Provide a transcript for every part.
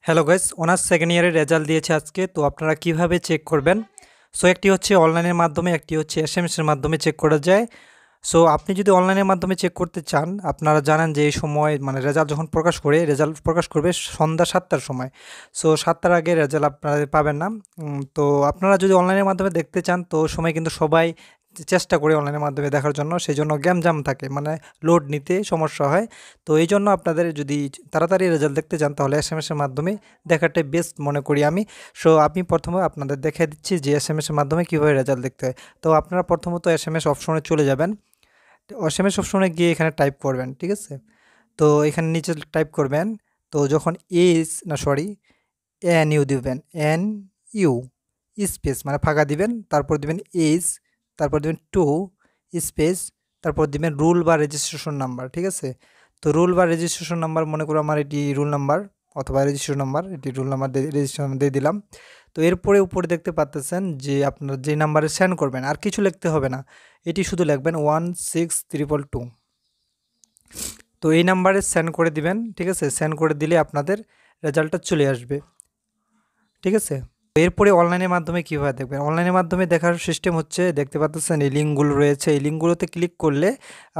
Hello guys, honours second ইয়ারের result দিয়েছে আজকে। তো আপনারা কিভাবে চেক করবেন? সো একটি হচ্ছে অনলাইনের মাধ্যমে, একটি হচ্ছে এসএমএস এর মাধ্যমে চেক করা যায়। সো আপনি যদি অনলাইনের মাধ্যমে চেক করতে চান, আপনারা জানেন যে এই সময় মানে রেজাল্ট যখন রেজাল্ট প্রকাশ করবে সন্ধ্যা ৭টার সময়। সো ৭টার আগে রেজাল্ট আপনারা পাবেন না। তো আপনারা যদি অনলাইনের মাধ্যমে দেখতে চান, তো ওই সময় কিন্তু সবাই চেষ্টা করে অনলাইনের মাধ্যমে দেখার জন্য, সেজন্য গ্যামজাম থাকে, মানে লোড নিতে সমস্যা হয়। তো এই জন্য আপনাদের যদি তাড়াতাড়ি রেজাল্ট দেখতে চান, তাহলে এসএমএস এর মাধ্যমে দেখাটাই বেস্ট মনে করি আমি। সো আমি প্রথমে আপনাদের দেখিয়ে দিচ্ছি যে এসএমএস এর মাধ্যমে কীভাবে রেজাল্ট দেখতে হয়। তো আপনারা প্রথমত এসএমএস অপশনে চলে যাবেন। এসএমএস অপশনে গিয়ে এখানে টাইপ করবেন, ঠিক আছে? তো এখানে নিচে টাইপ করবেন। তো যখন এন ইউ দিবেন, এন ইউ স্পেস মানে ফাঁকা দিবেন, তারপর দিবেন এইজ, তারপর দিবেন টু স্পেস, তারপর দিবেন রুল বা রেজিস্ট্রেশন নাম্বার, ঠিক আছে? তো রুল বা রেজিস্ট্রেশন নাম্বার, মনে করো আমার এটি রুল নাম্বার অথবা রেজিস্ট্রেশন নাম্বার, এটি রুল নাম্বার রেজিস্ট্রেশন দিয়ে দিলাম। তো এরপরে উপরে দেখতে পাচ্তেছেন যে আপনার যে নাম্বারে সেন্ড করবেন, আর কিছু লিখতে হবে না, এটি শুধু লিখবেন 16222। তো এই নাম্বারে সেন্ড করে দিবেন, ঠিক আছে? সেন্ড করে দিলে আপনাদের রেজাল্টটা চলে আসবে, ঠিক আছে? এরপরে অনলাইনের মাধ্যমে কীভাবে দেখবেন? অনলাইনের মাধ্যমে দেখার সিস্টেম হচ্ছে, দেখতে পাচ্ছেন এই লিঙ্কগুলো রয়েছে, এই লিঙ্কগুলোতে ক্লিক করলে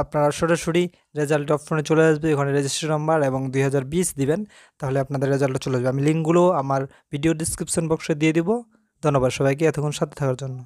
আপনারা সরাসরি রেজাল্ট অপশনে চলে আসবে। ওখানে রেজিস্ট্রেশন নাম্বার এবং 2020 দিবেন, তাহলে আপনাদের রেজাল্টটা চলে আসবে। আমি লিঙ্কগুলো আমার ভিডিও ডিসক্রিপশন বক্সে দিয়ে দিব। ধন্যবাদ সবাইকে এতক্ষণ সাথে থাকার জন্য।